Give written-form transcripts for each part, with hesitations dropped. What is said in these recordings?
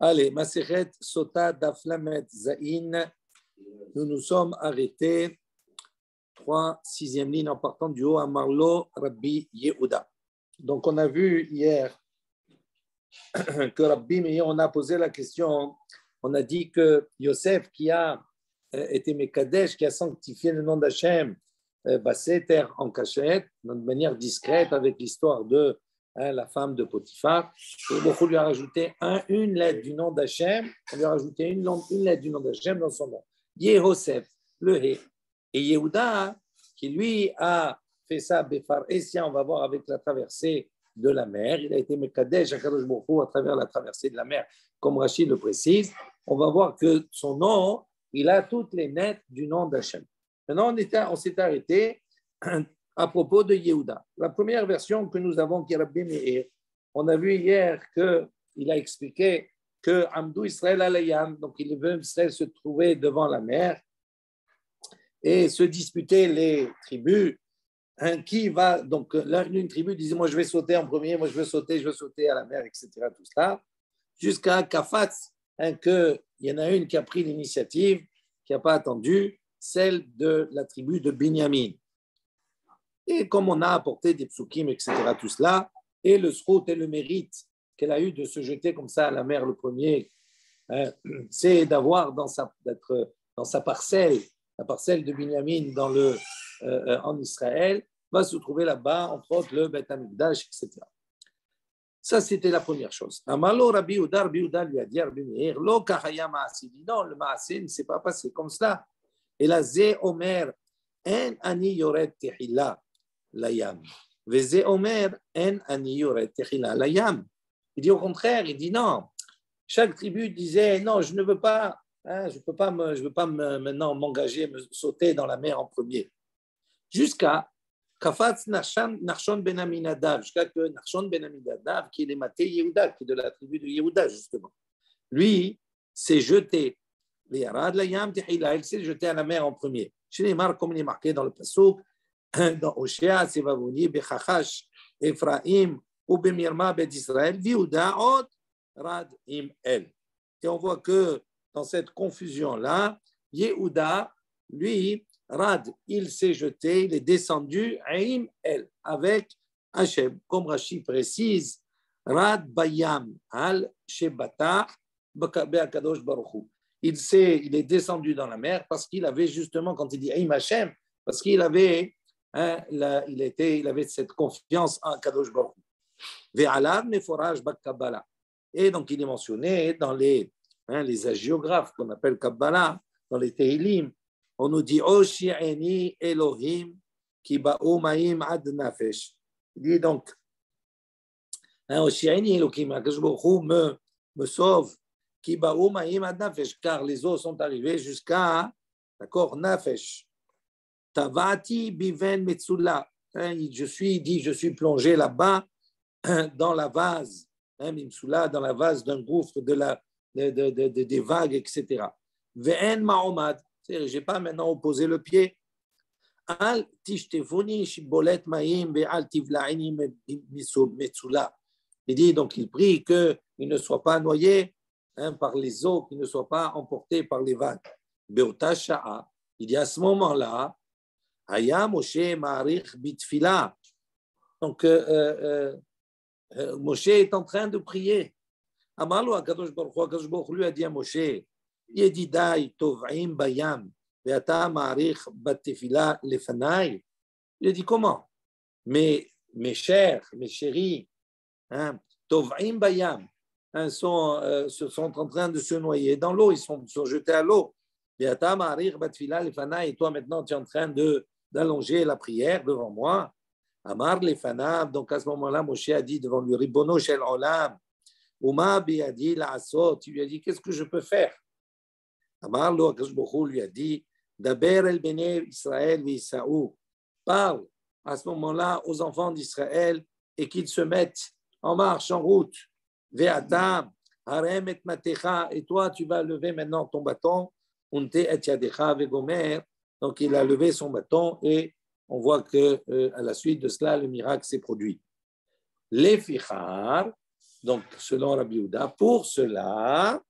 Allez, Masechet Sota Daflamet Zain. Nous nous sommes arrêtés. 6e ligne en partant du haut à Marlo Rabbi Yehuda. Donc, on a vu hier que Rabbi Meir, on a posé la question. On a dit que Yosef, qui a été Mekadesh, qui a sanctifié le nom d'Hachem, Basseter en cachette, de manière discrète, avec l'histoire de la femme de Potiphar. Et beaucoup lui a rajouté une lettre du nom d'Hachem. On lui a rajouté une lettre du nom d'Hachem dans son nom. Yehosef, le He. Et Yehuda, qui lui a fait ça, Befar Essia, on va voir avec la traversée de la mer. Il a été Mekadesh à Kadosh Baruch Hu à travers la traversée de la mer, comme Rachid le précise. On va voir que son nom, il a toutes les lettres du nom d'Hachem. Maintenant, on s'est arrêté à propos de Yehuda. La première version que nous avons, qui est Rabbi Meir, on a vu hier qu'il a expliqué que Amdou Israël alayam, donc il veut Israël se trouver devant la mer et se disputer les tribus. Qui va, donc l'une tribu disait, moi je vais sauter en premier, moi je veux sauter à la mer, etc. Tout cela, jusqu'à Kafatz, qu'il y en a une qui a pris l'initiative, qui n'a pas attendu, celle de la tribu de Binyamin. Et comme on a apporté des psukim, etc., tout cela, et le srout et le mérite qu'elle a eu de se jeter comme ça à la mer le premier, c'est d'être dans sa parcelle, la parcelle de Binyamin en Israël, va se trouver là-bas, entre autres le Beth Amikdash, etc. Ça, c'était la première chose. Amalo Rabbi Yehuda lui a dit, Rabbi Meir, lo kahaya ma'asi. Non, le ma'asi ne s'est pas passé comme cela. Et la Zé Omer, en ani yored tehila layam. Vezé Omer, en ani yored tehila layam. Il dit au contraire, il dit non. Chaque tribu disait, non, je ne veux pas, je ne veux pas maintenant m'engager, me sauter dans la mer en premier. Jusqu'à Kafatz Nachshon ben Aminadav, jusqu'à que Nachshon ben Aminadav, qui est les Maté Yehuda, qui est de la tribu de Yehuda, justement, lui s'est jeté. Il s'est jeté à la mer en premier. Chez les Mar, comme il est marqué dans le Passouk, dans Oshéa, Sevavouni, Bechachash, Ephraim, ou Bemirma, Bet Israël, Yehuda, Ot, Rad, Im, El. Et on voit que dans cette confusion-là, Yehuda, lui, Rad, il s'est jeté, il est descendu, Aim, El, avec Hachem. Comme Rashi précise, Rad Bayam, Al, Shebata, Be'akadosh Baruch Hu. Il est descendu dans la mer parce qu'il avait justement, quand il dit Aim Hachem, parce qu'il avait, il avait cette confiance en Kadosh Baruch Hu. Ve'alav Meforaj Bak-Kabbalah. Et donc, il est mentionné dans les hagiographes qu'on appelle Kabbalah, dans les Tehilim. On nous dit Oshi'eni Elohim ki ba'u ma'im ad nafesh. Il dit donc Oshi'eni Elohim, Akadosh Baruch Hu me sauve ki ba'u ma'im ad nafesh, car les eaux sont arrivées jusqu'à, d'accord, nafesh. Tavati biven metsula. Je suis plongé là-bas dans la vase, mitsula, dans la vase d'un gouffre des vagues, etc. Ve'en ma'omad. Je n'ai pas maintenant opposé le pied. Al tishtefuni shibolet ma'im ve'al tivla'ini metsula. Il dit donc, il prie qu'il ne soit pas noyé par les eaux, qu'il ne soit pas emporté par les vagues. Be'ota sha'a. Il dit à ce moment-là, Haya Moshe ma'arich bitfila. Donc, Moshe est en train de prier. Amalu Akadosh Baruch Hu lui a dit à Moshe, Yedidai tov'im bayam ve'ata ma'arich battefila lefanai. Il a dit comment? Mes chers, mes chéris, tov'im bayam, sont en train de se noyer dans l'eau, ils sont jetés à l'eau. Ve'ata ma'arich battefila lefanai. Et toi maintenant tu es en train d'allonger la prière devant moi. Amar lefanav. Donc à ce moment-là, Moshe a dit devant lui, Ribono shel olam, Uma biadi la'asot. Il lui a dit, qu'est-ce que je peux faire? Amar lo Akadosh Baruch Hu lui a dit, Daber el bnei Israël v'Isaou. Parle à ce moment-là aux enfants d'Israël et qu'ils se mettent en marche, en route. Ve'ata harem et matecha. Et toi, tu vas lever maintenant ton bâton. Unte et yadecha ve'gomer. Donc il a levé son bâton et on voit que à la suite de cela, le miracle s'est produit. Les fichar, Donc, selon Rabbi Yehuda, pour cela,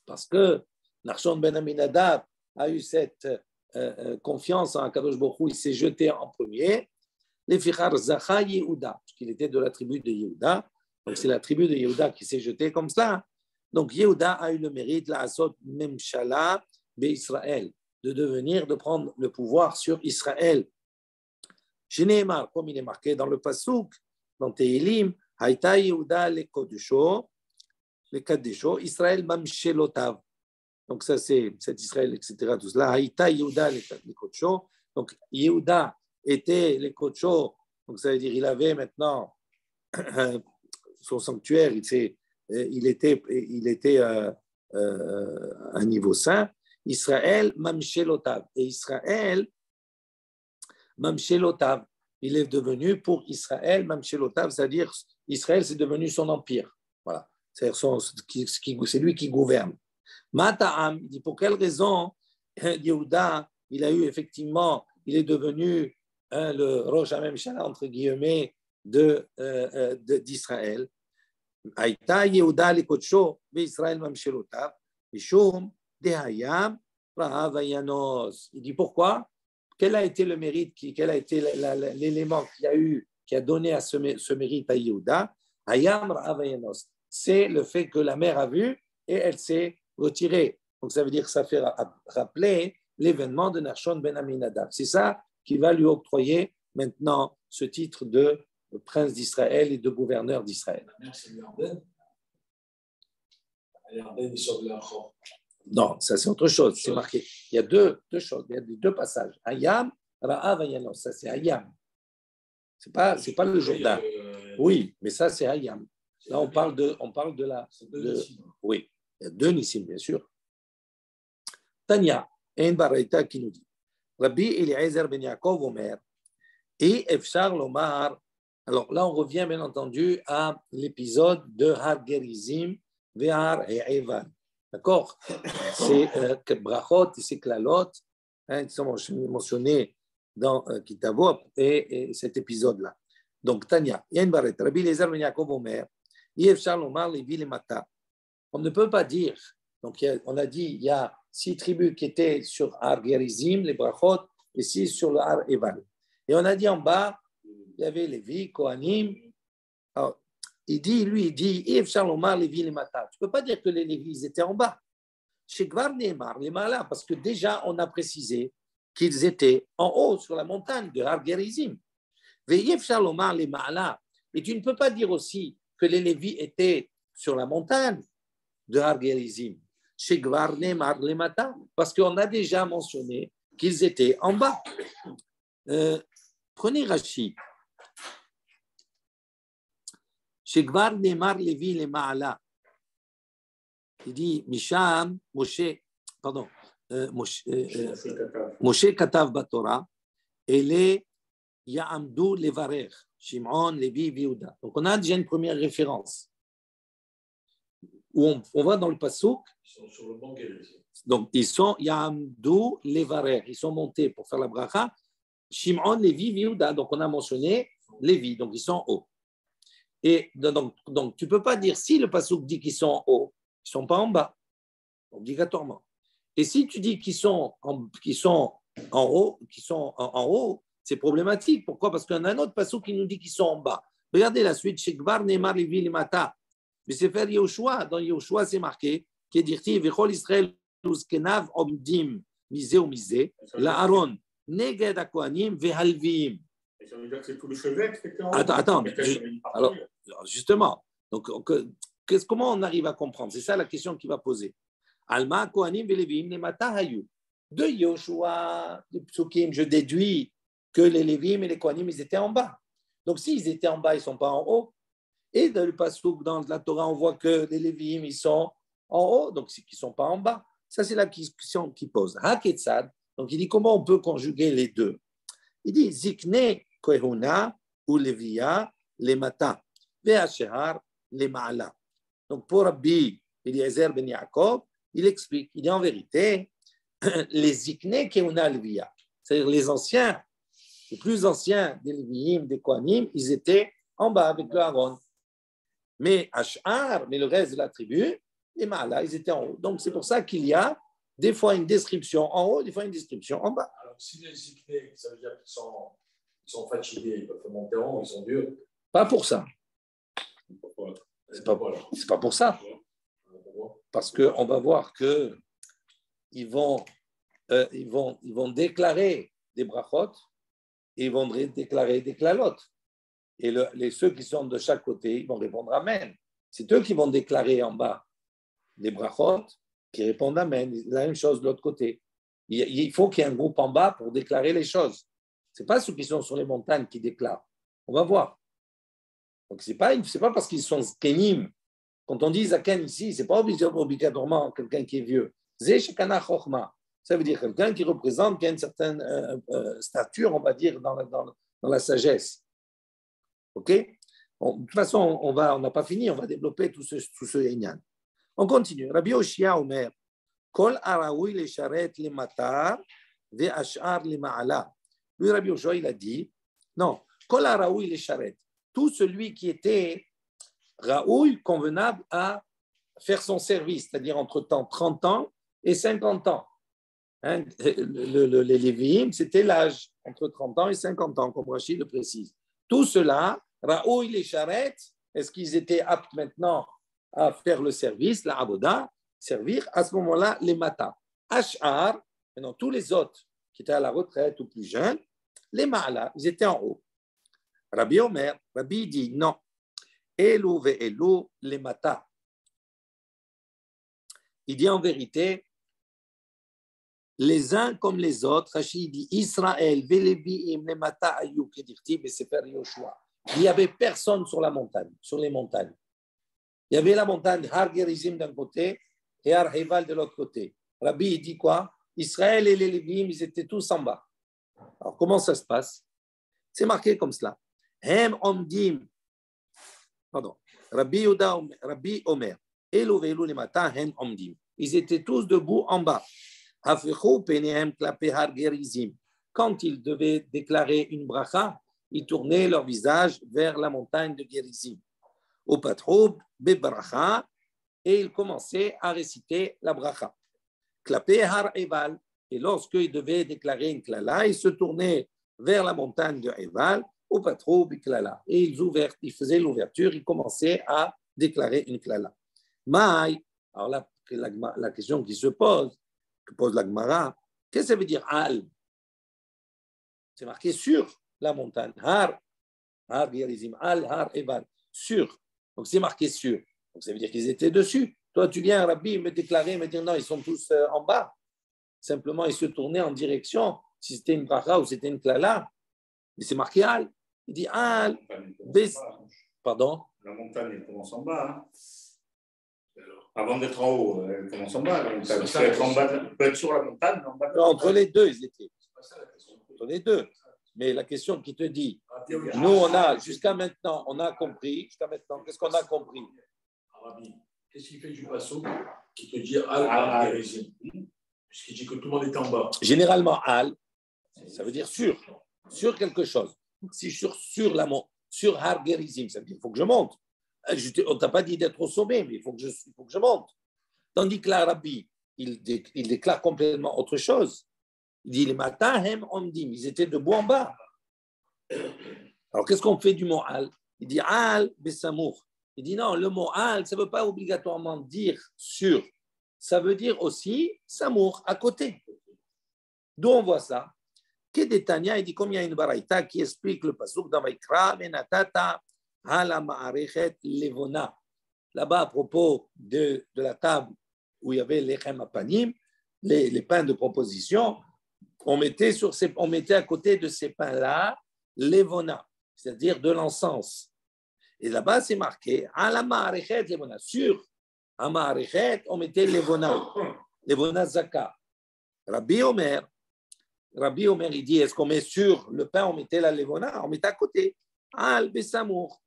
parce que Nachshon ben Aminadab a eu cette confiance en Akadosh Baruch Hu, il s'est jeté en premier, les Fichar Zacha Yehuda, parce qu'il était de la tribu de Yehuda, donc c'est la tribu de Yehuda qui s'est jetée comme ça. Donc Yehuda a eu le mérite, la Asot Memshala Israël, de prendre le pouvoir sur Israël. Shneimar, comme il est marqué dans le Pasuk, dans Tehilim, Haïta Yehuda le Kodusho, Israël Mamshelotav. Donc ça c'est cet Israël, etc. Tout cela. Haïta Yehuda le Kodusho. Donc Yehuda était le Kodusho, donc ça veut dire il avait maintenant son sanctuaire, il était un niveau saint. Israël Mamshelotav. Et Israël Mamshelotav, il est devenu pour Israël Mamshelotav, c'est-à-dire Israël c'est devenu son empire. Voilà, c'est lui qui gouverne. Mata'am, il dit pour quelle raison Yehuda, il est devenu le Rosh HaMemshala entre guillemets d'Israël. Aïta Yehuda l'Ikodsho Israël Mamshelotav, Mishum Dehayam Rahavayanos. Il dit pourquoi? Quel a été le mérite, quel a été l'élément qui a donné à ce mérite à Yehuda? Hayam Rahavayanos. C'est le fait que la mère a vu et elle s'est retirée. Donc ça veut dire que ça fait rappeler l'événement de Nachshon ben Aminadab. C'est ça qui va lui octroyer maintenant ce titre de prince d'Israël et de gouverneur d'Israël. Non, ça c'est autre chose, c'est marqué. Il y a deux choses, il y a deux passages. Hayam, Ra'av, Hayanos, ça c'est Hayam. C'est pas le Jourdain. Oui, mais ça c'est Hayam. Là on parle de la. Oui, il y a deux Nissim, bien sûr. Tanya, un Baraita qui nous dit Rabbi Eliezer ben Yaakov Omer, et Efshar Lomar. Alors là on revient bien entendu à l'épisode de Har Gerizim ve'Har Evan. D'accord? C'est Brachot et c'est Klalot qui sont mentionnés dans Kitavot et cet épisode-là. Donc, Tanya, il y a une barrette. Rabbi Eliezer ben Yaakov Omer, Yefshar Lomar Levi le Mata. On ne peut pas dire, donc on a dit, il y a 6 tribus qui étaient sur Har Gerizim, les Brachot, et 6 sur le Har Evan. Et on a dit en bas, il y avait Lévi, Kohanim. Alors, il dit, Lévi les Mata. Tu ne peux pas dire que les Lévis étaient en bas. Chez Gvar Neymar, les Mala, parce que déjà on a précisé qu'ils étaient en haut sur la montagne de Har Gerizim. Les Mala. Et tu ne peux pas dire aussi que les Lévis étaient sur la montagne de Har Gerizim. Chez Gvar Neymar, les Mata, parce qu'on a déjà mentionné qu'ils étaient en bas. Prenez Rashi. Shegvar Neymar Levi le Ma'ala. Il dit Misham, Moshe Katav Batora, et les Ya'amdu Levarer, Shimon, Levi, Yehuda. Donc on a déjà une première référence. Où on va dans le Pasuk. Ils sont sur le banc Gerizim. Donc ils sont Ya'amdu Levarer, ils sont montés pour faire la bracha. Shimon, Levi, Yehuda. Donc on a mentionné Levi, donc ils sont hauts. Et donc tu ne peux pas dire, si le Passouk dit qu'ils sont en haut, ils ne sont pas en bas, obligatoirement. Et si tu dis qu'ils sont en haut, c'est problématique. Pourquoi? Parce qu'il y en a un autre Passouk qui nous dit qu'ils sont en bas. Regardez la suite. Shekvar Neymar Levi Limata. Mais c'est faire Yehoshua. Dans Yehoshua, c'est marqué qui est dirti Vechol Israël Uzkenav Omdim Misé ou Misé, la Aaron Neged Akohanim Vehalvim. Ça veut dire que c'est tout le chevet qui était en haut. Attends. Alors, justement, donc, comment on arrive à comprendre? C'est ça la question qu'il va poser. Alma, Kohanim, Velevim, Nemata Hayu. De Yoshua, de Psukim, je déduis que les Lévim et les Kohanim, ils étaient en bas. Donc, s'ils étaient en bas, ils ne sont pas en haut. Et dans le Pasuk, dans la Torah, on voit que les Lévim, ils sont en haut, donc c'est qu'ils ne sont pas en bas. Ça, c'est la question qu'il pose. Haketsad, donc il dit comment on peut conjuguer les deux. Il dit Zikne Kohuna ou Levia les Mata, Ve'ashehar les Ma'ala. Donc pour Rabbi Eliezer ben Yaakov, il explique, il dit en vérité, les Zikne Kohuna Levia, c'est-à-dire les anciens, les plus anciens des Léviim, des Kohanim, ils étaient en bas avec le Aaron. Mais Ash'ar, mais le reste de la tribu, les Ma'ala, ils étaient en haut. Donc c'est pour ça qu'il y a des fois une description en haut, des fois une description en bas. Alors, si les Ziknés, ça veut dire qu'ils sont fatigués, ils peuvent monter en haut, ils sont durs. Pas pour ça. Pourquoi? C'est pas pour ça. Parce qu'on va voir que ils vont déclarer des brachot et ils vont déclarer des klalot. Et ceux qui sont de chaque côté, ils vont répondre Amen. C'est eux qui vont déclarer en bas des brachot qui répondent Amen. La même chose de l'autre côté. Il faut qu'il y ait un groupe en bas pour déclarer les choses. Ce n'est pas ceux qui sont sur les montagnes qui déclarent. On va voir. Donc, ce n'est pas parce qu'ils sont zkenim. Quand on dit zaken ici, ce n'est pas obligatoirement quelqu'un qui est vieux. Zé shekana chokhma. Ça veut dire quelqu'un qui représente, qui a une certaine stature, on va dire, dans la sagesse. OK? Bon, de toute façon, on n'a pas fini, on va développer tout ce yanyan. On continue. Rabbi Oshia Omer, Kol araoui le sharet le matar, ve ashar le ma'ala. Lui, Rabbi Oshia, il a dit, non, Kol araoui le sharet. Tout celui qui était raoui, convenable à faire son service, c'est-à-dire entre 30 ans et 50 ans. Hein, les Lévi'im, c'était l'âge entre 30 ans et 50 ans, comme Rachid le précise. Tout cela, Raoui les charrettes, est-ce qu'ils étaient aptes maintenant à faire le service, la aboda, servir à ce moment-là les matas. Ash'ar, maintenant tous les autres qui étaient à la retraite ou plus jeunes, les ma'ala, ils étaient en haut. Rabbi Omer, Rabbi dit non. Elou ve elou les matas. Il dit en vérité, les uns comme les autres, Rachid dit Israël, Vélévi'im, les Mata Ayou, Kedirti, Besefer Yoshua. Il n'y avait personne sur la montagne, sur les montagnes. Il y avait la montagne Har Gerizim d'un côté et Har Heval de l'autre côté. Rabbi il dit quoi? Israël et les Lévi'im, ils étaient tous en bas. Alors comment ça se passe? C'est marqué comme cela. Hem omdim, pardon, Rabbi Omer, Elou ve'elou les Mata, hem omdim. Ils étaient tous debout en bas. Quand ils devaient déclarer une bracha, ils tournaient leur visage vers la montagne de Gerizim. Au patroub, bebracha, et ils commençaient à réciter la bracha. Klapé har eval, et lorsqu'ils devaient déclarer une klala, ils se tournaient vers la montagne de Eval, au patroub, klala. Et ils faisaient l'ouverture, ils commençaient à déclarer une klala. Maï, alors la question qui se pose, que pose la Gemara, qu'est-ce que ça veut dire al? C'est marqué sur la montagne. Har Gerizim, al, har eval, sur. Donc c'est marqué sur. Donc ça veut dire qu'ils étaient dessus. Toi, tu viens, Rabbi, me déclarer, me dire non, ils sont tous en bas. Simplement, ils se tournaient en direction. Si c'était une bracha ou c'était une klala, mais c'est marqué al. Il dit al, pardon? La montagne, elle commence en bas. Hein. Avant d'être en haut, elle commence en bas. Donc, ça peut être sur la montagne, en bas. Entre les deux, ils étaient. Entre les deux. Mais la question qui te dit, nous, on a, jusqu'à maintenant, on a compris. Jusqu'à maintenant, qu'est-ce qu'on a compris? Arabi, qu'est-ce qu'il fait du passo qui te dit al Gerizim? Puisqu'il dit que tout le monde était en bas. Généralement, al, ça veut dire sur quelque chose. Si je suis sur Har Gerizim, ça veut dire qu'il faut que je monte. On ne t'a pas dit d'être au sommet, mais il faut que je monte. Tandis que l'Arabie, il déclare complètement autre chose. Il dit les matins, omdim, ils étaient debout en bas. Alors qu'est-ce qu'on fait du mot al? Il dit al besamour. Il dit non, le mot al, ça ne veut pas obligatoirement dire sur. Ça veut dire aussi samour, à côté. D'où on voit ça? Kedetania, il dit comme il y a une baraïta qui explique le pasuk dans Vaikra, menatata. Là-bas, à propos de la table où il y avait les apanim, les pains de proposition, on mettait à côté de ces pains-là levona, c'est-à-dire de l'encens. Et là-bas, c'est marqué levona. Sur Amarechet, on mettait levona zaka. Rabbi Omer, il dit est-ce qu'on met sur le pain, on mettait la levona, on mettait à côté. Al besamour.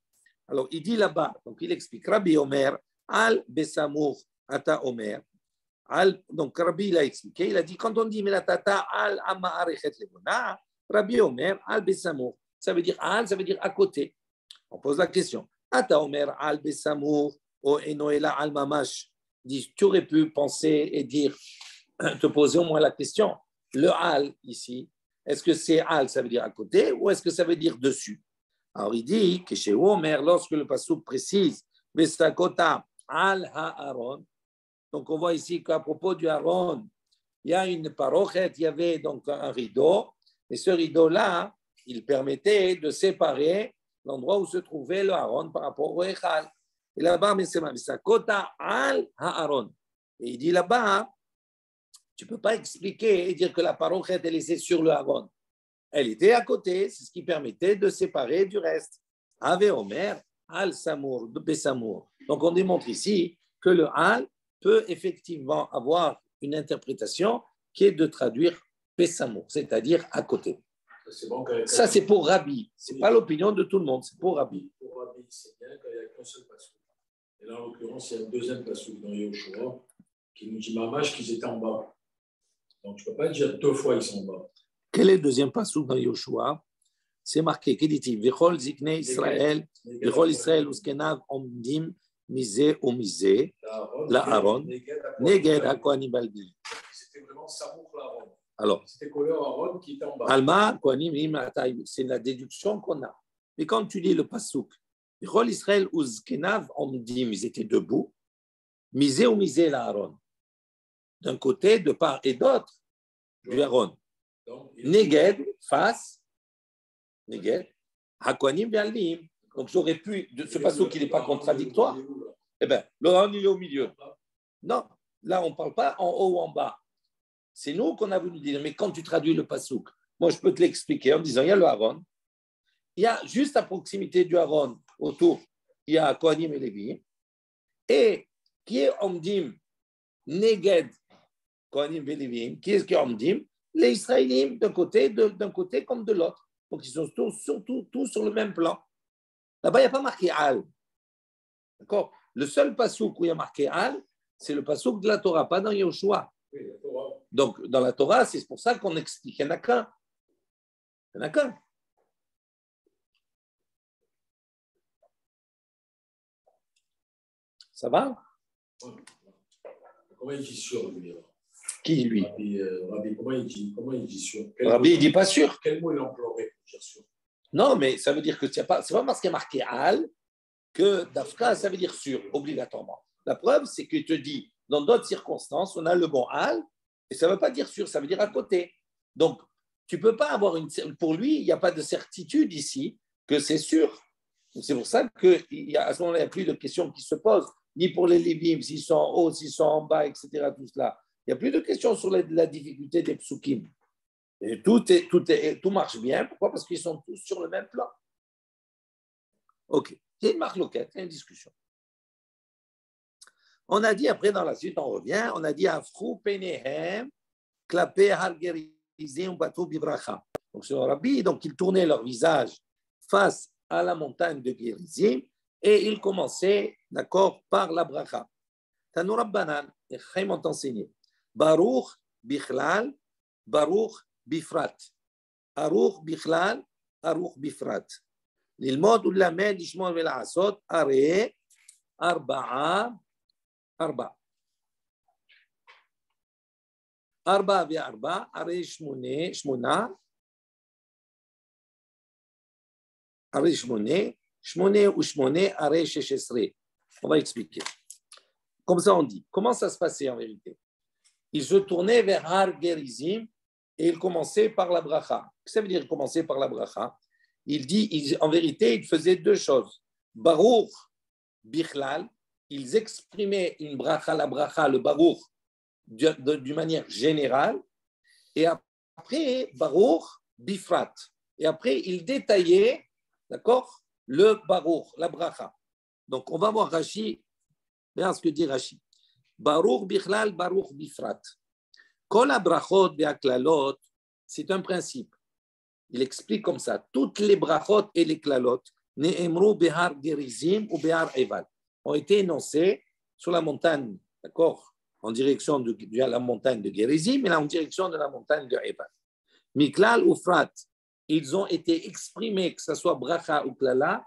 Alors, il dit là-bas, donc il explique, Rabbi Omer, al besamour ata Omer. Donc, Rabbi il a expliqué, il a dit, quand on dit melatata al amaarechet levona, Rabbi Omer, al besamour. Ça veut dire al, ça veut dire à côté. On pose la question, Ata Omer al Besamour ou Enoela al Mamash. Tu aurais pu penser et dire, te poser au moins la question. Le al ici, est-ce que c'est al, ça veut dire à côté, ou est-ce que ça veut dire dessus? Alors il dit que chez Omer, lorsque le passouk précise Vesakota al ha'aron, donc on voit ici qu'à propos du Aaron, il y a une parochet, il y avait donc un rideau, et ce rideau-là, il permettait de séparer l'endroit où se trouvait le Aaron par rapport au Echal. Et là-bas, Vesakota al ha'aron. Et il dit là-bas, tu ne peux pas expliquer et dire que la parochet est laissée sur le Aaron. Elle était à côté, c'est ce qui permettait de séparer du reste. Ave Omer, al Samour, de Besamour. Donc on démontre ici que le al peut effectivement avoir une interprétation qui est de traduire Besamour, c'est-à-dire à côté. Ça, c'est pour Rabbi. Ce n'est pas l'opinion de tout le monde, c'est pour Rabbi. Pour Rabbi, c'est bien qu'il n'y a qu'un seul passouk. Et là, en l'occurrence, il y a un deuxième passouk dans Yehoshua qui nous dit Mamash qu'ils étaient en bas. Donc, tu ne peux pas dire deux fois ils sont en bas. Quel est le deuxième passouk dans Yehoshua? C'est marqué, qu'il dit Vechol zikne Israël, Vechol Israël uskenav omdim misé ou misé, la Aaron, neged hakohanim balbil. C'était vraiment Samour la Aaron. Alors, c'était collé à Aaron qui était en bas. Alma, kohanim, c'est la déduction qu'on a. Mais quand tu lis le passouk, Vechol Israël uskenav omdim, ils étaient debout, misé ou misé, la Aaron. D'un côté, de part et d'autre, du Aaron. Neged, face, Neged, Hakohanim Bialim. Donc j'aurais pu, ce passouk qui n'est pas contradictoire, eh bien, le Aaron il est au milieu. Non, là on ne parle pas en haut ou en bas. C'est nous qu'on a voulu dire, mais quand tu traduis le passouk, moi je peux te l'expliquer en disant, il y a le Aaron, il y a juste à proximité du Aaron, autour, il y a Kohanim et Lévi, et qui est Omdim, Neged, Kohanim et Lévi, qui est Omdim, les Israéliens d'un côté comme de l'autre. Donc, ils sont tous sur le même plan. Là-bas, il n'y a pas marqué Al. D'accord? Le seul passouk où il y a marqué Al, c'est le passouk de la Torah, pas dans Yehoshua. Oui, la Torah. Donc, dans la Torah, c'est pour ça qu'on explique. Il n'y en a qu'un. Il n'y en a qu'un. Ça va? Comment il dit sûr, lui? Qui, lui? Rabbi, comment il dit sûr? Rabbi, il ne dit pas sûr. Quel mot il emploierait pour dire sûr? Non, mais ça veut dire que c'est pas parce qu'il y a marqué Al que Dafka, ça veut dire sûr, obligatoirement. La preuve, c'est qu'il te dit, dans d'autres circonstances, on a le mot Al, et ça ne veut pas dire sûr, ça veut dire à côté. Donc, tu ne peux pas avoir pour lui, il n'y a pas de certitude ici que c'est sûr. Donc, c'est pour ça qu'à ce moment-là, il n'y a plus de questions qui se posent, ni pour les Lévim, s'ils sont en haut, s'ils sont en bas, etc. Tout cela. Il n'y a plus de questions sur la difficulté des psukim. Et tout marche bien. Pourquoi? Parce qu'ils sont tous sur le même plan. OK. Il y a une marloquette, il y a une discussion. On a dit, après, dans la suite, on revient, on a dit Afrou Penehem, Klapé Hargerizim Batou Bibracha. Donc, c'est le Rabbi, donc ils tournaient leur visage face à la montagne de Gerizim et ils commençaient, d'accord, par la bracha. Tanou Rabbanan, et Chaim ont enseigné Baruch Bichlal, Baruch Bifrat. Aruch Bichlal, Aruch Bifrat. ללמוד וללמד, לשמוע ולעשות, הרי ארבעה וארבע, הרי שמונה, שמונה ושמונה, הרי 16. On va expliquer. Comme ça on dit. Comment ça se passait en vérité? Ils se tournaient vers Har Gerizim et ils commençaient par la bracha. Qu'est-ce que ça veut dire commencer par la bracha? Il dit, en vérité, ils faisaient deux choses. Baruch, Bichlal, ils exprimaient une bracha, la bracha, le Baruch, d'une manière générale. Et après, Baruch, Bifrat. Et après, ils détaillaient, d'accord, le Baruch, la bracha. Donc, on va voir Rashi. Regarde ce que dit Rashi. Baruch, Bichlal, Baruch, Bifrat. Kol habrachot ve'aklalot, c'est un principe. Il explique comme ça, toutes les brachot et les klalot, ne'emru behar gerizim ou behar eval, ont été énoncés sur la montagne, d'accord, en direction de la montagne de Gerizim et en direction de la montagne de Eval. Miklal ou Frat, ils ont été exprimés, que ce soit bracha ou klala,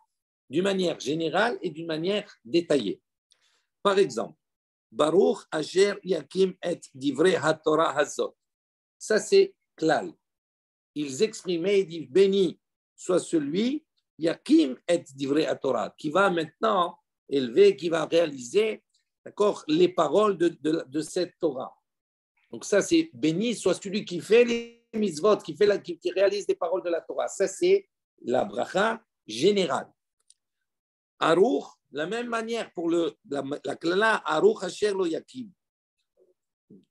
d'une manière générale et d'une manière détaillée. Par exemple, Baruch Asher Yakim et Divrei HaTorah Hazot. Ça, c'est klal. Ils exprimaient et disent béni soit celui Yakim et Divrei HaTorah, qui va maintenant élever, qui va réaliser, d'accord, les paroles de cette Torah. Donc ça, c'est béni soit celui qui fait les mitzvot, qui réalise les paroles de la Torah. Ça, c'est la bracha générale. Aruch, la même manière pour la klala, Aruch Asher Lo Yakim.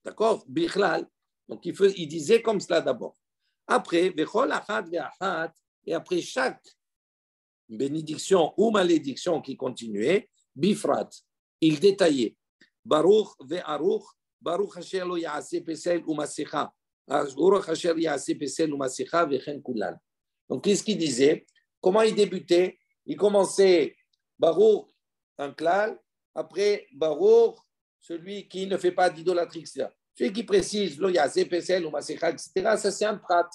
D'accord? Bichlal. Donc il disait comme cela d'abord. Après, Vechol Achat Ve'achat, et après chaque bénédiction ou malédiction qui continuait, Bifrat, il détaillait. Baruch Ve'aruch, Baruch Asher Lo Ya'aseh Pesel U'Masecha. Baruch Asher Ya'aseh Pesel U'Masecha Vechen Kulal. Donc qu'est-ce qu'il disait? Comment il débutait? Il commençait Baruch, un klal, après Baruch, celui qui ne fait pas d'idolâtrie, etc. Celui qui précise, lo yaseh pesel ou masecha, etc., ça c'est un prat.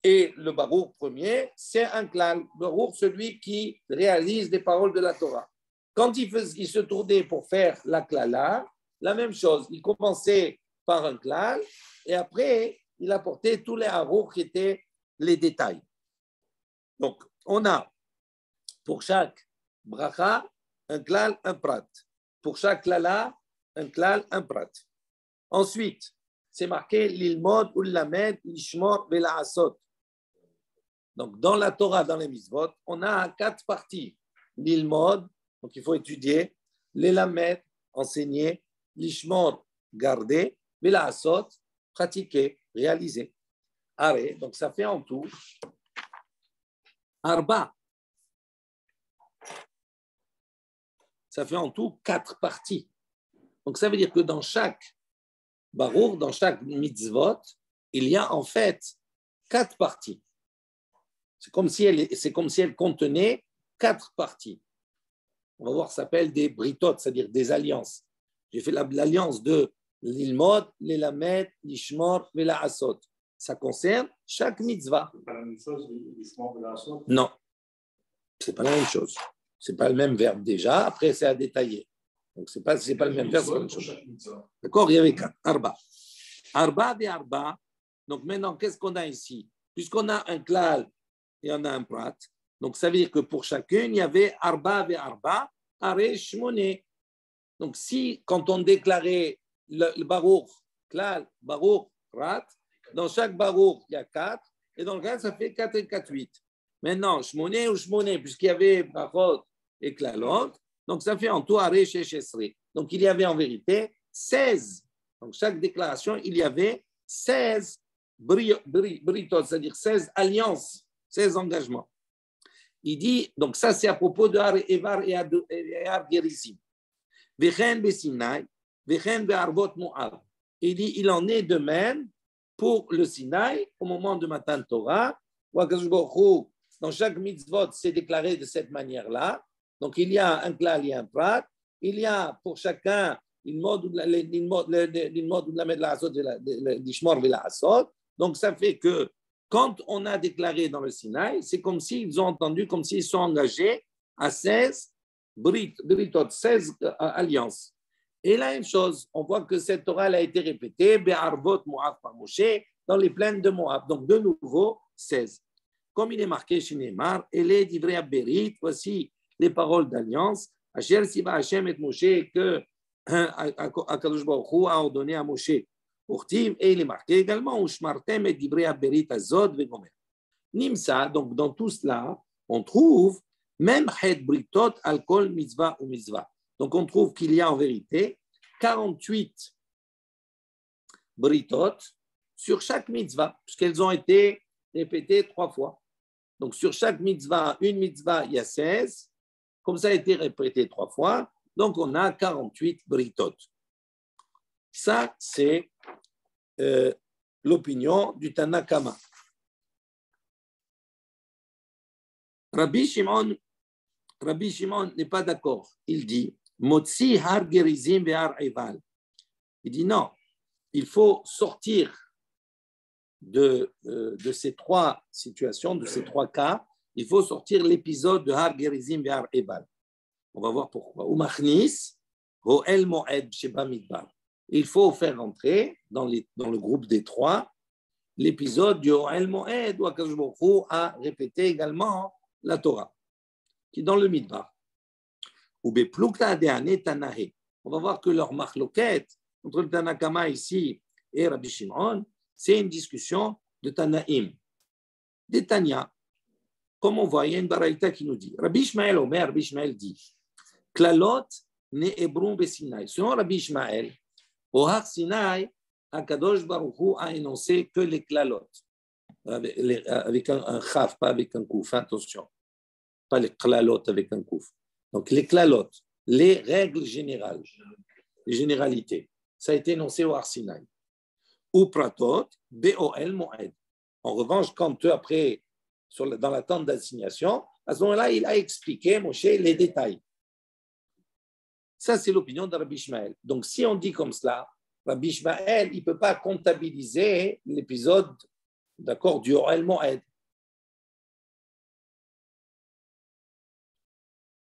Et le Baruch premier, c'est un klal. Baruch, celui qui réalise des paroles de la Torah. Quand il se tournait pour faire la klala, la même chose. Il commençait par un klal et après, il apportait tous les harouch qui étaient les détails. Donc, on a pour chaque bracha, un klal, un prat. Pour chaque klala, un klal, un prat. Ensuite, c'est marqué l'ilmod ou l'amed, l'ishmor et l'asot. Donc, dans la Torah, dans les mitzvot, on a 4 parties. L'ilmod, donc il faut étudier, l'elamed, enseigner, l'ishmor, garder, et l'asot, pratiquer, réaliser. Arrêt, donc ça fait en tout arba. Ça fait en tout 4 parties. Donc, ça veut dire que dans chaque barour, dans chaque mitzvot, il y a en fait 4 parties. C'est comme si elle contenait 4 parties. On va voir, ça s'appelle des britot, c'est-à-dire des alliances. J'ai fait l'alliance de l'ilmod, l'elamed, l'ishmor et l'asot. Ça concerne chaque mitzvah. C'est pas la même chose, l'ishmor et l'asot? Non, c'est pas la même chose. C'est pas le même verbe déjà. Après, c'est à détailler. Donc, c'est pas le même verbe. D'accord? Il y avait 4. Arba. Arba et arba. Donc, maintenant, qu'est-ce qu'on a ici? Puisqu'on a un klal et on a un prat, donc ça veut dire que pour chacune, il y avait arba et arba, are shmone. Donc, si, quand on déclarait le barour, klal, barour, prat, dans chaque barour, il y a 4, et dans le cas, ça fait 4 et 4, 8. Maintenant, shmone ou shmone, puisqu'il y avait barot et klalot, donc ça fait en tout aré chez Chesri. Donc il y avait en vérité 16. Donc chaque déclaration, il y avait 16 britot, c'est-à-dire 16 alliances, 16 engagements. Il dit, donc ça c'est à propos de Har Evar et Har Gerizim. Vechen beSinaï, vechen be'arbot Moab. Il dit, il en est de même pour le Sinaï, au moment de Matan Torah, où Akadosh Baruch Hu, dans chaque mitzvot, c'est déclaré de cette manière-là. Donc, il y a un klal, il y a un prat. Il y a pour chacun une mode ou la médlasot, l'ishmor et la asot. Donc, ça fait que quand on a déclaré dans le Sinaï, c'est comme s'ils ont entendu, comme s'ils sont engagés à 16 britot, 16 alliances. Et la même chose, on voit que cette Torah elle a été répétée, Be'arvot Moab par Moshe, dans les plaines de Moab. Donc, de nouveau, 16. Comme il est marqué chez Neymar, elle est divrei aberit, voici les paroles d'alliance, Asher Siva Hashem et Moshe, que Akadosh Baruch Hu a ordonné à Moshe. Et il est marqué également, Ushmartem et divrei aberit azod vegomer. Nimsa, donc dans tout cela, on trouve même het britot al kol mitzvah ou mitzvah. Donc on trouve qu'il y a en vérité 48 britot sur chaque mitzvah, puisqu'elles ont été répétées 3 fois. Donc sur chaque mitzvah, une mitzvah, il y a 16. Comme ça a été répété 3 fois, donc on a 48 britot. Ça, c'est l'opinion du Tana Kama. Rabbi Shimon n'est pas d'accord. Il dit Motzi har gerizim ve har eval. Il dit non, il faut sortir de ces 3 situations, de ces 3 cas. il faut sortir l'épisode de Har Gerizim et Har Ebal. On va voir pourquoi. Ou Machnis, Ho'el Moed Sheba Midbar. Il faut faire entrer dans le groupe des trois l'épisode du Ho'el Moed où Akadosh Baruch Hu a répété également la Torah, qui est dans le Midbar. Ou Beplukta De'ane Tanahe. On va voir que leur marloquette entre le Tanakama ici et Rabbi Shimon, c'est une discussion de Tanaïm. Des Tanya, comme on voit, il y a une baraïta qui nous dit, Rabbi Ishmael Omer, Rabbi Ishmael dit, Klalot ne Hebron Besinaï. Selon Rabbi Ishmael, au Har Sinaï, Akadosh Baruch Hu a énoncé que les Klalot, avec un chaf, pas avec un kouf, attention, pas les Klalot avec un kouf. Donc les Klalot, les règles générales, les généralités, ça a été énoncé au Har Sinaï. Ou Pratot, B-O-L Moed. En revanche, quand après, dans la tente d'assignation, à ce moment-là, il a expliqué, Moshe, les détails. Ça, c'est l'opinion de Rabbi Ishmael. Donc, si on dit comme cela, Rabbi Ishmael, il ne peut pas comptabiliser l'épisode, d'accord, du Oel Moed.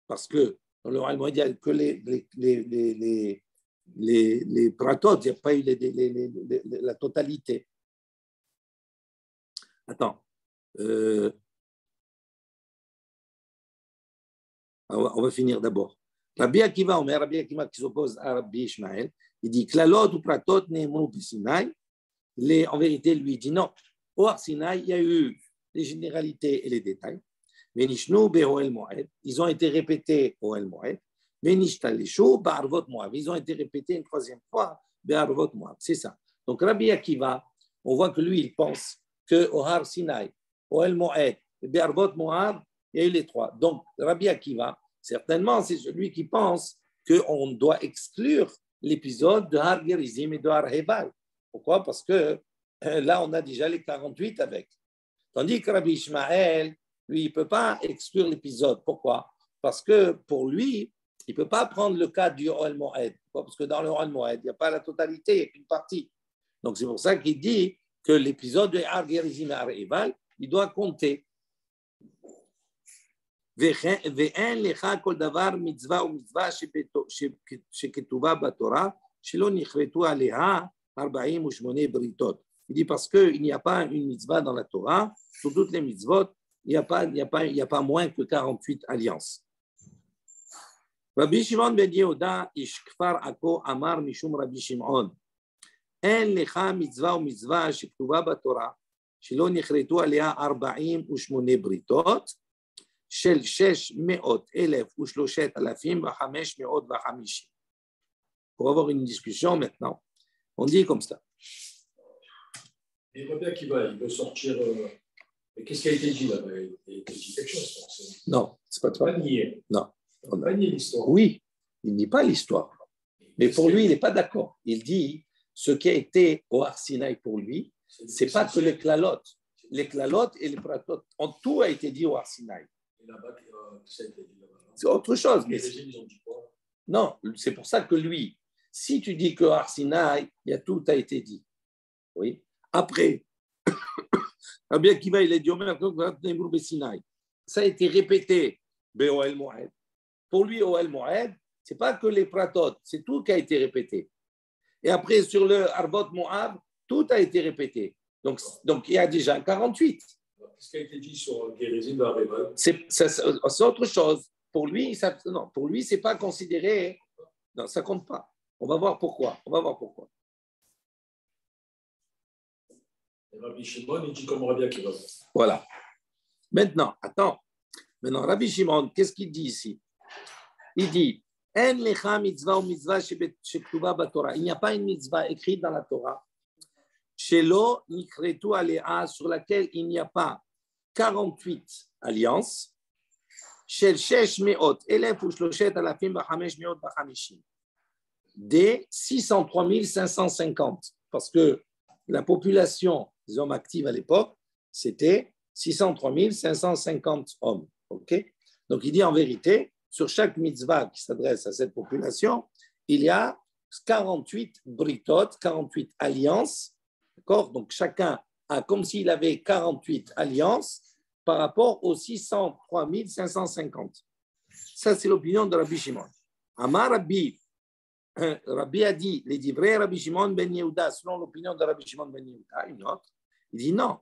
Parce que dans le Oel Moed, il n'y a que les pratot, il n'y a pas eu la totalité. Attends. On va finir d'abord. Rabbi Akiva, Rabbi Akiva qui s'oppose à Rabbi Ishmael, il dit Klalot ou Pratot Ne'emru B'Sinaï. En vérité, lui dit non. Au Har Sinaï, il y a eu les généralités et les détails. Mais Nishnu Be'Oel Moed, ils ont été répétés au El Moed. Mais Nishtalishu Ba'arvot Moab, ils ont été répétés une troisième fois Ba'arvot Moab. C'est ça. Donc Rabbi Akiva, on voit que lui, il pense qu'au Har Sinaï, au El Moed et Ba'arvot Moab, il y a eu les trois. Donc Rabbi Akiva, certainement, c'est celui qui pense qu'on doit exclure l'épisode de Har Gerizim et de Har Hebal. Pourquoi? Parce que là, on a déjà les 48 avec. Tandis que Rabbi Ishmael, lui, il ne peut pas exclure l'épisode. Pourquoi? Parce que pour lui, il ne peut pas prendre le cas du Oel Moed. Parce que dans le Oel Moed, il n'y a pas la totalité, il n'y a qu'une partie. Donc, c'est pour ça qu'il dit que l'épisode de Har Gerizim et Har Hebal, il doit compter. ואין לך כל דבר מצווה ומצווה שכתובה בתורה שלא נכרתו עליה 48 בריתות. Il dit parce qu'il n'y a pas une mitzvah dans la Torah, sur toutes les mitzvot, il n'y a pas moins que 48 alliances. Rabbi Shimon ben Yehuda ish kfar Akko amar mishum Rabbi Shimon אין לך מצווה ומצווה שכתובה בתורה שלא נכרתו עליה 48 בריתות של 600,000 Pour avoir une discussion maintenant, on dit comme ça. Et Rabbi Akiva, il peut sortir. Mais qu'est-ce qui a été dit là-bas? Il a été dit quelque chose. Non, c'est pas toi. Pas nier. Non. On n'a pas nié l'histoire. Oui, il ne dit pas l'histoire. Mais pour lui, il n'est pas d'accord. Il dit ce qui a été au Har Sinaï pour lui, c'est pas que les Klalot. Les Klalot et les Pratot, tout a été dit au Har Sinaï. Là-bas, ça a été dit là-bas. C'est autre chose. Mais ils ont dit quoi? Non, c'est pour ça que lui, si tu dis que Har Sinaï, tout a été dit. Oui. Après, Rabbi Akiva, il a dit ça a été répété. Be'Oel Moed. Pour lui, Oel Moed, c'est pas que les pratot, c'est tout qui a été répété. Et après, sur le Arbot Moab, tout a été répété. Donc il y a déjà 48. Qu'est-ce qui a été dit sur Gerizim et Har Hebal? C'est autre chose. Pour lui, c'est pas considéré. Non, ça compte pas. On va voir pourquoi. Et Rabbi Shimon, il dit comme Rabbi Akiva. Voilà. Maintenant, Rabbi Shimon, qu'est-ce qu'il dit ici? Il dit il n'y a pas une mitzvah écrite dans la Torah sur laquelle il n'y a pas 48 alliances des 603 550 parce que la population des hommes actifs à l'époque c'était 603 550 hommes. Okay? Donc il dit en vérité sur chaque mitzvah qui s'adresse à cette population, il y a 48 britot, 48 alliances. D'accord? Donc chacun a comme s'il avait 48 alliances par rapport aux 603 550. Ça, c'est l'opinion de Rabbi Shimon. Amar Rabbi, Rabbi a dit, les divrei Rabbi Shimon ben Yehuda, selon l'opinion de Rabbi Shimon ben Yehuda, une autre, il dit non.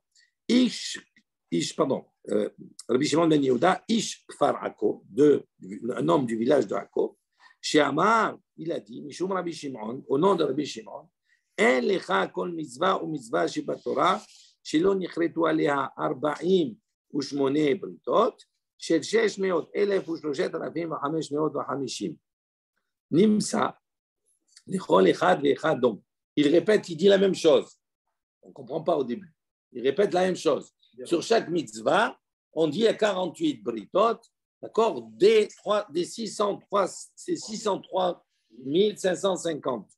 Rabbi Shimon ben Yehuda, Ish Kfar Akko, un homme du village de Akko, chez Amar, il a dit, Mishum Rabbi Shimon, au nom de Rabbi Shimon, En lecha kol mitzvah ou mitzvah shebatorah, shelo nichretu aleha 48 britot, shel 600,000 Nimsa, lechol echad ve'echad. Donc, il répète, il dit la même chose. On ne comprend pas au début. Il répète la même chose. Sur chaque mitzvah, on dit à 48 britot, d'accord, des 603 550.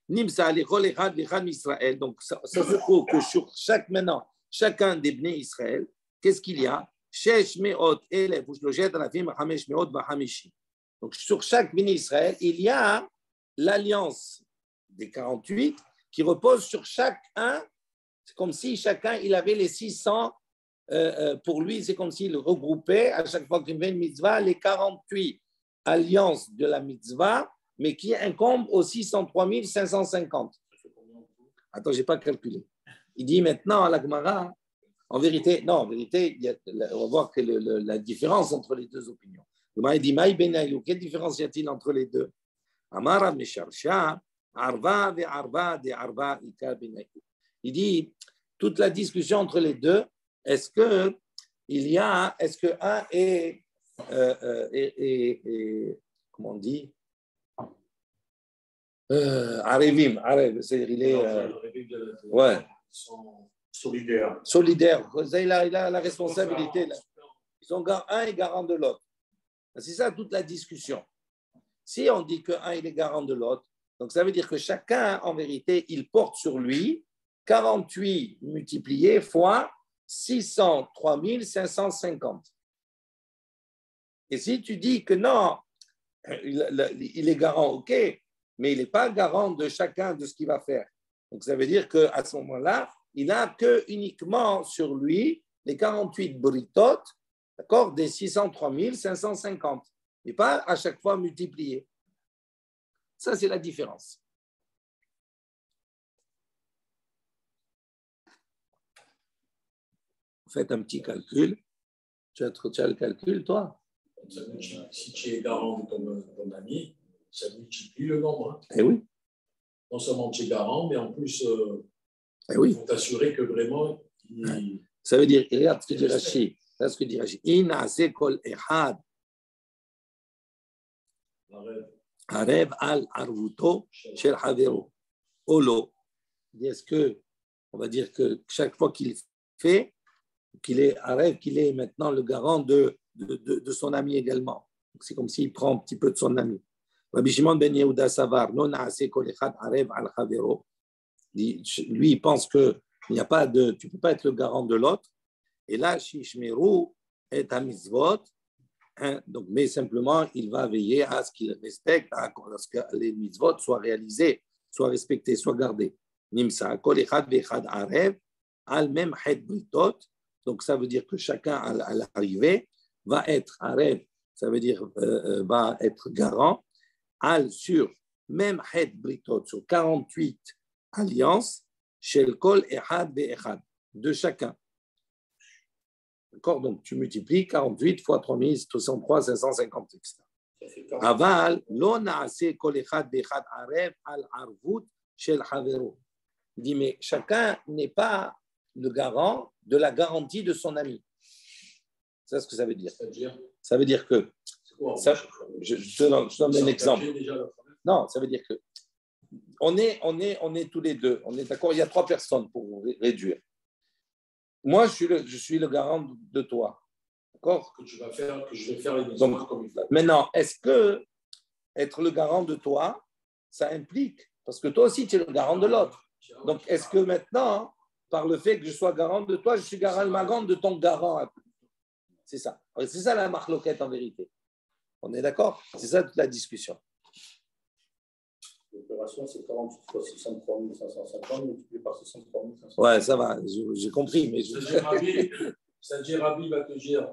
Nimsa, lechol echad ve'echad Israël. Donc, ça se trouve que sur chacun des Bnei Israël, qu'est-ce qu'il y a? 600,000 Donc, sur chaque Bnei Israël, il y a l'alliance des 48 qui repose sur chacun. C'est comme si chacun, il avait les 600. Pour lui, c'est comme s'il regroupait à chaque fois qu'il y avait une mitzvah, les 48 alliances de la mitzvah, mais qui incombent aux 603 550. Attends, je n'ai pas calculé. Il dit maintenant à la Gemara, en vérité, on va voir que la différence entre les deux opinions. Il dit, quelle différence y a-t-il entre les deux? Il dit, toute la discussion entre les deux, est-ce que un est, comment on dit, Arevim, c'est-à-dire il est, ouais, solidaire. Il a la responsabilité. Un est garant de l'autre. C'est ça toute la discussion. Si on dit qu'un est garant de l'autre, donc ça veut dire que chacun, en vérité, il porte sur lui 48 multiplié fois 603 550. Et si tu dis que non, il est garant, ok, mais il n'est pas garant de chacun de ce qu'il va faire. Donc ça veut dire qu'à ce moment-là, il n'a que uniquement sur lui les 48 britotes, d'accord, des 603 550, et pas à chaque fois multiplié. Ça, c'est la différence. Faites un petit calcul. Tu as le calcul, toi? Si tu es garant de ton ami, ça multiplie le nombre. Hein. Eh oui. Non seulement tu es garant, mais en plus, oui. Il faut t'assurer que vraiment. Ça veut dire, regarde ce que dit Rashi. Regarde ce que dit Rashi. Ina'ase kol echad. Arev al arvuto shel havero. Olo. Est-ce que, on va dire que chaque fois qu'il fait, qu'il est Arev, qu'il est maintenant le garant de son ami également. C'est comme s'il prend un petit peu de son ami. Rabbi Shimon ben Yehuda Savar, non na'ase kol echad arev al havero. Lui, il pense que il n'y a pas de, tu ne peux pas être le garant de l'autre. Et là, Shishmeru est à mitzvot, donc, mais simplement, il va veiller à ce qu'il respecte, à ce que les mitzvot soient réalisés, soient respectés, soient gardés. Nimsa, kol echad ve'echad arev, al mem het britot. Donc, ça veut dire que chacun à l'arrivée va être arev, ça veut dire va être garant, al sur même het britot, sur 48 alliances, shel kol echad ve'echad, de chacun. D'accord? Donc, tu multiplies 48 fois 3303, 550, etc. Aval, lo na'ase kol echad ve'echad arev al arvut shel havero. Il dit, mais chacun n'est pas le garant de la garantie de son ami. C'est ce que ça veut dire. Ça veut dire que, je te donne un exemple. Non, ça veut dire que on est tous les deux, on est d'accord, il y a 3 personnes pour réduire. Moi, je suis le garant de toi. D'accord? Que je vais faire les Donc, comme il faut. Maintenant, est-ce que être le garant de toi, ça implique, parce que toi aussi, tu es le garant de l'autre. Donc, est-ce que maintenant, par le fait que je sois garant de toi, je suis garant de ton garant? C'est ça. C'est ça la marloquette en vérité. On est d'accord? C'est ça toute la discussion. L'opération, c'est 48 fois 603 550 multiplié par 603 550. Ouais, ça va, j'ai compris. Mais C'est-à-dire, Rabbi va te dire,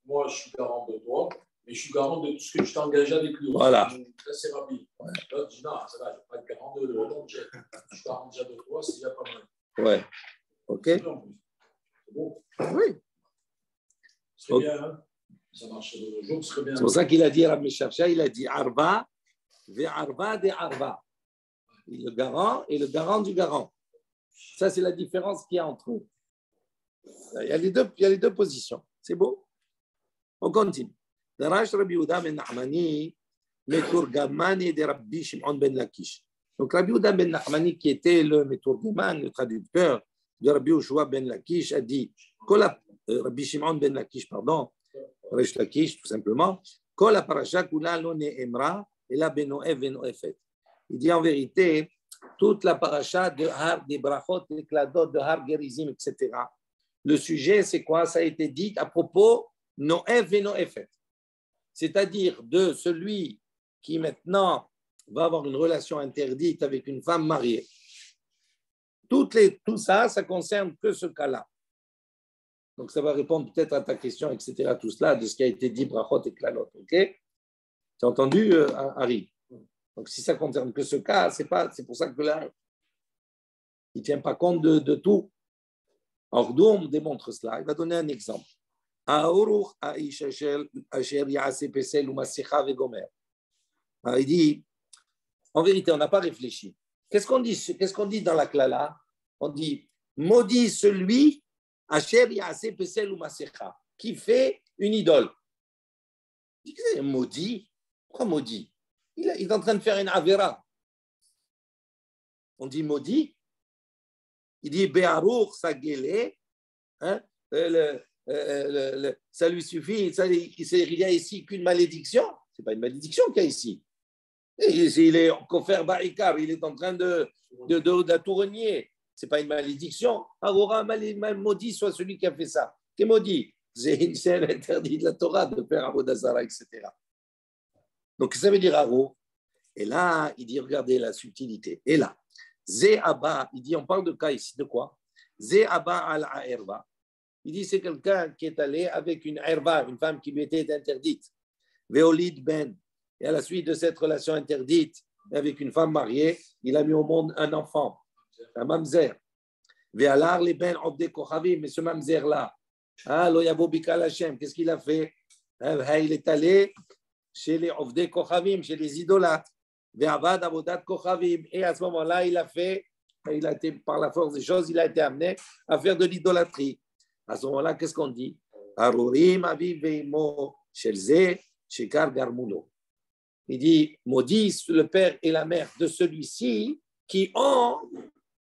moi, je suis garant de toi, mais je suis garant de tout ce que tu t'es engagé avec lui. Voilà. Ça, c'est Rabbi. Ouais. L'autre dit, non, ça va, je ne vais pas être garant de ton jet. Je suis garant déjà de toi, c'est déjà pas mal. Ouais. OK. C'est bon. Oui. Ce serait bien, hein? Ça marche le jour, ce serait bien. C'est pour ça qu'il a dit à Rabbi Chercha, il a dit Arba, ve Arba de Arba. Le garant et le garant du garant. Ça, c'est la différence qu'il y a entre eux. Il y a les deux positions. C'est beau? On continue. Darash Rabbi Yehuda ben Nahmani, Meturgamani de Rabbi Shimon ben Lakish. Donc, Rabbi Yehuda ben Nahmani, qui était le Meturgaman, le traducteur de Rabbi Yoshua ben Lakish, a dit, Rabbi Shimon ben Lakish, pardon, Resh Lakish, tout simplement, Kol parasha kula lo ne'emra, et la beno'ev beno'efet. Il dit en vérité, toute la paracha de Har, des brachot, des kladot, de Har Gerizim, etc. Le sujet, c'est quoi? Ça a été dit à propos No'ev et No'efet. C'est-à-dire de celui qui maintenant va avoir une relation interdite avec une femme mariée. Tout ça, ça concerne que ce cas-là. Donc, ça va répondre peut-être à ta question, etc. Tout cela, de ce qui a été dit, brachot et kladot. OK? Tu as entendu, Harry? Donc, si ça ne concerne que ce cas, c'est pour ça que là, il ne tient pas compte de tout. Alors, d'où on démontre cela? Il va donner un exemple. Il dit, en vérité, on n'a pas réfléchi. Qu'est-ce qu'on dit dans la klala? On dit, maudit celui qui fait une idole. Il dit, maudit? Pourquoi maudit? Il est en train de faire une avera. On dit maudit. Il dit Béarour, ça guélé. Hein? Ça lui suffit. Il y a ici qu'une malédiction. Ce n'est pas une malédiction qu'il y a ici. Il est Kofer Barikar, il est en train de la tout renier. Ce n'est pas une malédiction. Aurora, maudit soit celui qui a fait ça. Qu'est maudit? C'est interdit de la Torah de faire Avodazara, etc. Donc, ça veut dire Aro. Et là, il dit, regardez la subtilité. Et là, Zé Abba, il dit, on parle de cas ici, de quoi? Zé Abba al-Aerva. Il dit, c'est quelqu'un qui est allé avec une Erva, une femme qui lui était interdite. Véolid Ben. Et à la suite de cette relation interdite avec une femme mariée, il a mis au monde un enfant, un mamzer. Véalar les Ben Obde Kochavim, mais ce mamzer-là, Loyavo Bikal Hashem, qu'est-ce qu'il a fait? Il est allé chez les Ovde Kochavim, chez les idolâtres. Ve'avad Avodat Kochavim. Et à ce moment-là, il a été, par la force des choses, il a été amené à faire de l'idolâtrie. À ce moment-là, qu'est-ce qu'on dit? Arurim Aviv Veimo Shelze Shekar Garmulo. Il dit, maudissent le père et la mère de celui-ci qui ont,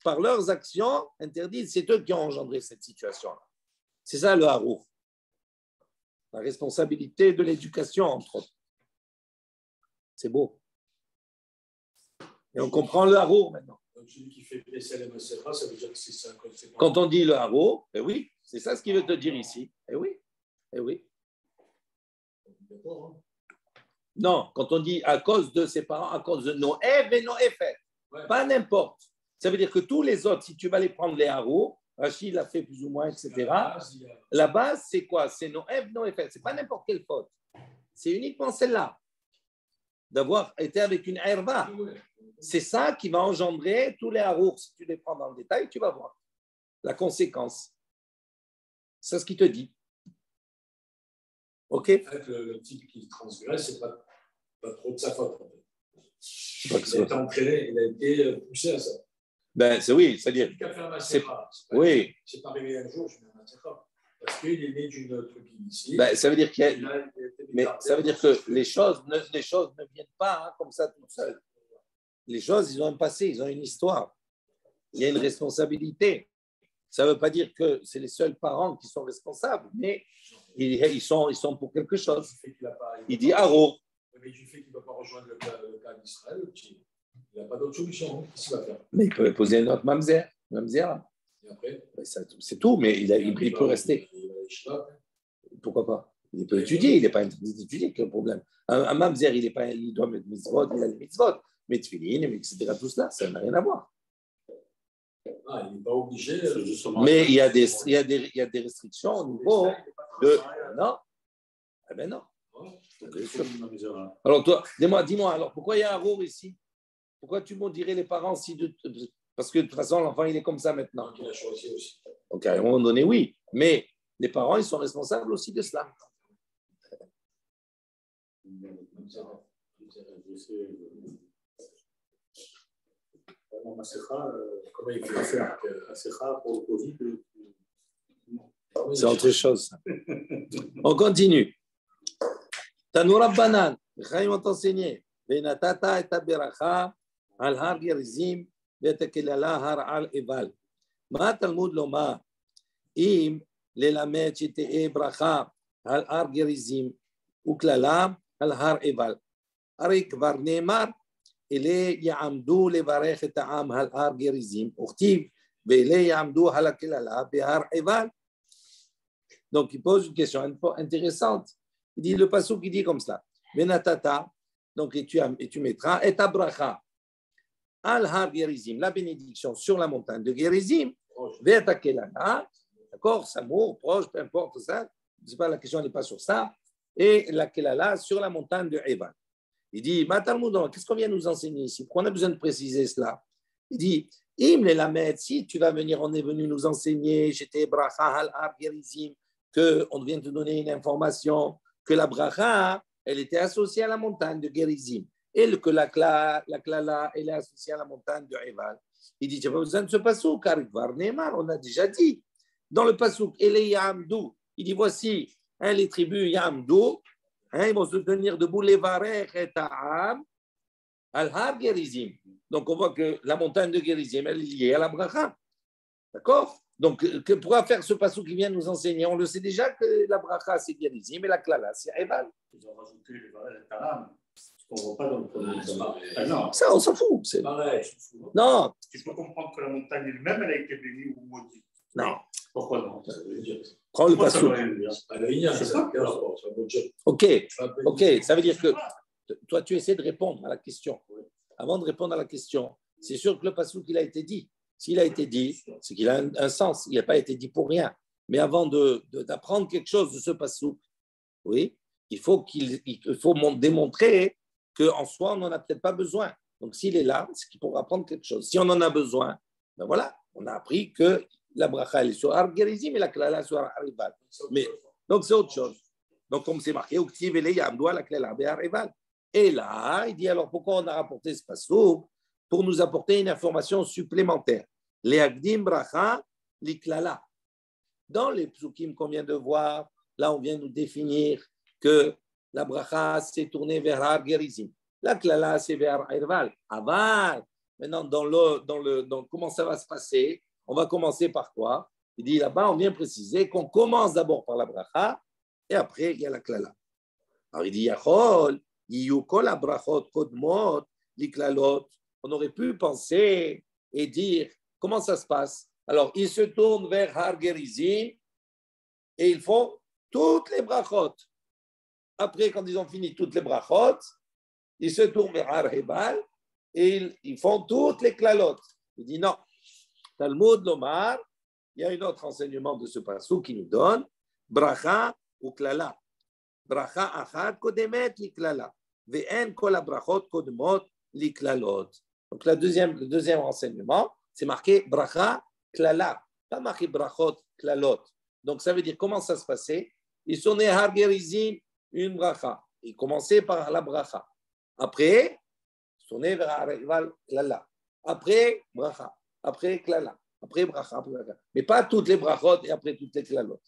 par leurs actions interdites, c'est eux qui ont engendré cette situation-là. C'est ça le harour. La responsabilité de l'éducation, entre autres. C'est beau. Et on comprend le harour maintenant. Donc, celui qui fait blesser les Massera, ça veut dire que c'est ça. Quand on dit le harour, eh oui, c'est ça ce qu'il veut te dire ici. Eh oui, eh oui. D'accord, hein? Non, quand on dit à cause de ses parents, à cause de Noël et Noël fait, pas n'importe. Ça veut dire que tous les autres, si tu vas les prendre les haros, Rachid l'a fait plus ou moins, etc. La base, c'est quoi? C'est Noël, Noël fait. C'est pas n'importe quelle faute. C'est uniquement celle-là, d'avoir été avec une herba. C'est ça qui va engendrer tous les haros. Si tu les prends dans le détail, tu vas voir la conséquence. C'est ce qu'il te dit. OK? Le type qui transgresse, c'est pas trop de sa faute. Il a été entraîné, il a été poussé à ça. Ben, oui, c'est-à-dire. Oui. C'est pas arrivé un jour, je mets un massacre. Parce qu'il est né d'une truc ici. Ben, ça veut dire qu'il y a. Mais ça veut dire que les choses ne viennent pas hein, comme ça toutes seules. Les choses, ils ont un passé, ils ont une histoire. Il y a une responsabilité. Ça ne veut pas dire que c'est les seuls parents qui sont responsables, mais ils sont pour quelque chose. Il dit Haro. Mais du fait qu'il ne va pas rejoindre le cas d'Israël, il n'a pas d'autre solution. Qu'est-ce qu'il va faire? Mais il peut poser un autre mamzer. Et après c'est tout, mais il peut rester. Pourquoi pas? Il peut étudier, il n'est pas interdit d'étudier, quel problème? Un mamzer, il doit mettre mitzvot, il a les mitzvot, mais tefillin, etc. Tout cela, ça n'a rien à voir. Ah, il n'est pas obligé. Mais il y a des restrictions au niveau de. Non? Eh bien non. Alors toi, dis-moi, alors pourquoi il y a un rour ici? Pourquoi tu dirais les parents si parce que de toute façon, l'enfant, il est comme ça maintenant. Donc, il a choisi aussi. Donc, à un moment donné, oui. Mais les parents, ils sont responsables aussi de cela. Comment il faut faire pour le Covid? C'est autre chose. On continue. Tanoura Banan, Chaim ont enseigné. Benatata et Taberacha, al har gerizim, vetekelala har al eval. Ma Talmud loma, im lelamet chitee bracha, al har gerizim, uklala, al har eval. Arik var neemar, ele yamdu levarech et העם al har gerizim, וכתיב, ואלה יעמדו על הקללה בהר עיבל. Donc, il pose une question intéressante. Il dit, le passouk, il dit comme ça. Benatata, donc, et tu mettras, et abracha, al har gerizim, la bénédiction sur la montagne de Gerizim, ve'eta kelala, d'accord, Samour, proche, peu importe ça, c'est pas la question, n'est pas sur ça, et la kelala sur la montagne de Eval. Il dit, Matalmoudon, qu'est-ce qu'on vient nous enseigner ici? Pourquoi on a besoin de préciser cela? Il dit, Im le lamed, si tu vas venir, on est venu nous enseigner, j'étais bracha al har gerizim, qu'on vient te donner une information, que la bracha, elle était associée à la montagne de Gerizim, et que la klala, elle est associée à la montagne de Eval. Il dit, tu n'as pas besoin de ce passouk, car on a déjà dit. Dans le passouk, Ele Yamdou, il dit, voici, les tribus Yamdou, ils vont se tenir debout, les varech et ta'am, al-har Gerizim. Donc, on voit que la montagne de Gerizim, elle est liée à la bracha. D'accord? Donc, pourquoi faire ce passage qui vient nous enseigner? On le sait déjà que la bracha, c'est Gerizim, et la klala, c'est Eval. Ils ont rajouté les varech et ta'am. On ne voit pas dans le premier. Non. Ça, on s'en fout. C'est... Pareil. Non. Tu peux comprendre que la montagne elle-même, elle a été bénie ou maudite. Non. Pourquoi non? Prends le passage. Ok, ça veut dire que toi, tu essaies de répondre à la question. Avant de répondre à la question, c'est sûr que le passage qu'il a été dit, s'il a été dit, c'est qu'il a un sens. Il n'a pas été dit pour rien. Mais avant d'apprendre quelque chose de ce passage, oui, il faut démontrer qu'en soi, on n'en a peut-être pas besoin. Donc, s'il est là, c'est qu'il pourra apprendre quelque chose. Si on en a besoin, ben voilà, on a appris que la bracha, elle est sur Har Gerizim et la klala sur Har Eval. Mais donc, c'est autre chose. Donc, comme c'est marqué, et là, il dit alors pourquoi on a rapporté ce passouk? Pour nous apporter une information supplémentaire. Les Agdim bracha, l'iklala. Dans les psukim qu'on vient de voir, là, on vient nous définir que la bracha s'est tournée vers Har Gerizim. La klala, c'est vers Eval. Aval. Maintenant, dans comment ça va se passer? On va commencer par quoi? Il dit là-bas, on vient préciser qu'on commence d'abord par la bracha et après, il y a la klala. Alors, il dit Yachol, Yiyukol abrachot kodmot, liklalot. On aurait pu penser et dire comment ça se passe. Alors, ils se tournent vers Har Gerizim et ils font toutes les brachot. Après, quand ils ont fini toutes les brachot, ils se tournent vers Har Eval et ils font toutes les klalot. Il dit non. Talmud Lomar, il y a un autre enseignement de ce passage qui nous donne bracha ou klala. Bracha achat kodemet li klala. Ve'en kol abrachot kodmot li klalot. Donc le deuxième renseignement, c'est marqué bracha klala, pas marqué brachot klalot. Donc ça veut dire comment ça se passait? Ils sont nés Har Gerizim, une bracha. Ils commençaient par la bracha. Après, ils sont nés vers Har Eval klala. Après, bracha. Après klala. Après bracha. Mais pas toutes les brachot et après toutes les klalot.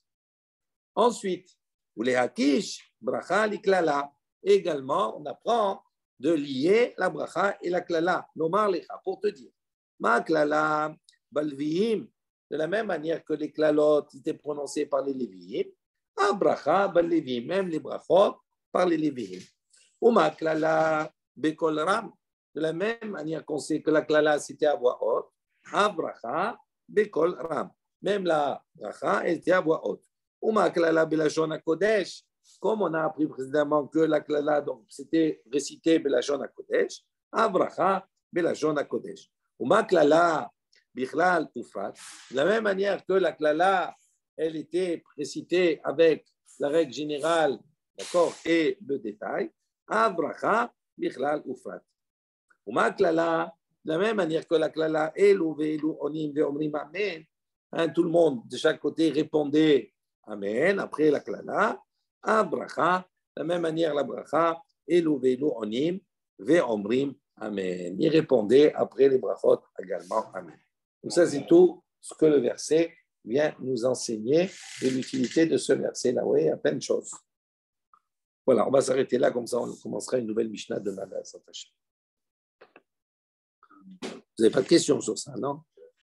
Ensuite, ou les hakish, bracha li klala. Également, on apprend de lier la bracha et la klala. Nomar lecha, pour te dire. Ma klala balvihim, de la même manière que les klalot étaient prononcés par les lévihim, a bracha balvihim, même les brachot par les lévihim. Ou ma klala bekol ram, de la même manière qu'on sait que la klala c'était à voix haute, a bracha bekol ram, même la bracha était à voix haute. Ou ma klala belashon hakodesh, comme on a appris précédemment que la klala, donc c'était récité belashon hakodesh, a bracha belashon hakodesh. Ou ma klala Bichlal Ufrat. De la même manière que la klala, elle était précitée avec la règle générale, d'accord, et le détail. Abracha Bichlal Ufrat. Uma klala, de la même manière que la klala, Elu ve'elu onim ve'omrim amen. Tout le monde de chaque côté répondait amen après la klala. Abracha, de la même manière la bracha, Elu ve'elu onim ve'omrim amen. Il répondait après les brachot également amen. Donc ça, c'est tout ce que le verset vient nous enseigner et l'utilité de ce verset. Là, oui, il y a plein de choses. Voilà, on va s'arrêter là, comme ça on commencera une nouvelle Mishnah demain. Vous n'avez pas de questions sur ça, non?